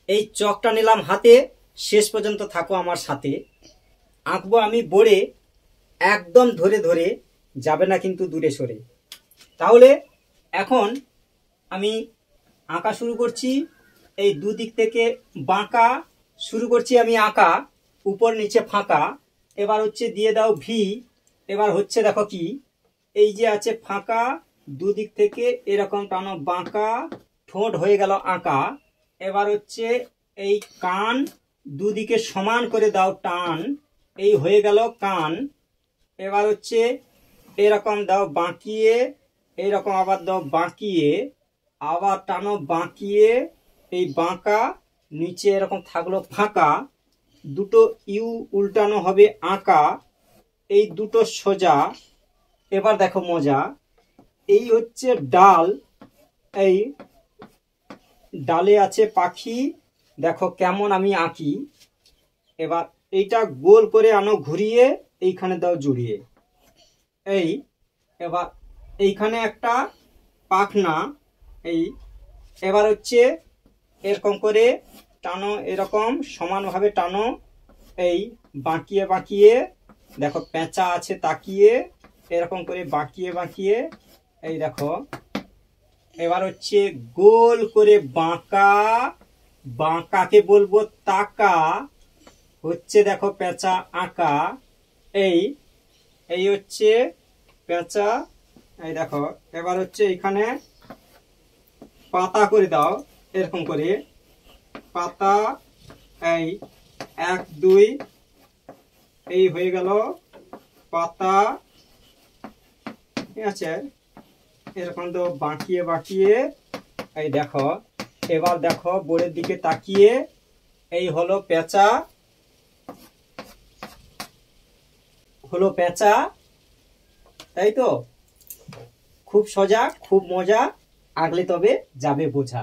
এই চকটা নিলাম হাতে, শেষ পর্যন্ত থাকো আমার সাথে। আঁকবো আমি বোর্ডে, একদম ধরে ধরে, যাবে না কিন্তু দূরে সরে। তাহলে এখন আমি আঁকা শুরু করছি। এই দুদিক থেকে বাঁকা শুরু করছি আমি আঁকা, উপর নিচে ফাঁকা। এবার হচ্ছে দিয়ে দাও ভি। এবার হচ্ছে দেখো কি, এই যে আছে ফাঁকা, দুদিক থেকে এরকম টানো বাঁকা, ঠোঁট হয়ে গেল আঁকা। এবার হচ্ছে এই কান, দুদিকে সমান করে দাও টান, এই হয়ে গেল কান। এবার হচ্ছে এরকম দাও বাঁকিয়ে, এইরকম আবার দাও বাঁকিয়ে, আবার টানো বাঁকিয়ে, এই বাঁকা, নিচে এরকম থাকলো ফাঁকা, দুটো ইউ উল্টানো হবে আঁকা, এই দুটো সোজা। এবার দেখো মজা, এই হচ্ছে ডাল, এই ডালে আছে পাখি, দেখো কেমন আমি আঁকি। এবার এইটা গোল করে আনো ঘুরিয়ে, এইখানে দাও জুড়িয়ে। এই এবার এইখানে একটা পাখনা, এই এবার হচ্ছে এরকম করে টানো, এরকম সমানভাবে টানো, এই বাঁকিয়ে বাঁকিয়ে, দেখো পেঁচা আছে তাকিয়ে, এরকম করে বাঁকিয়ে বাঁকিয়ে, এই দেখো। এবার হচ্ছে গোল করে বাঁকা, বাঁকাকে বলবো তাকা, হচ্ছে দেখো পেঁচা আঁকা। এই এই হচ্ছে পেঁচা, এই দেখো। এবার হচ্ছে এখানে পাতা করে দাও, এরকম করে পাতা, এই 1 2, এই হয়ে গেল পাতা, ঠিক আছে। এরকম তো বাঁকিয়ে বাঁকিয়ে, এই দেখো। এবার দেখো বোর্ডের দিকে তাকিয়ে, এই হলো পেঁচা, হলো পেঁচা, তাই তো। খুব সোজা, খুব মজা, আঁকলে তবে যাবে বোঝা।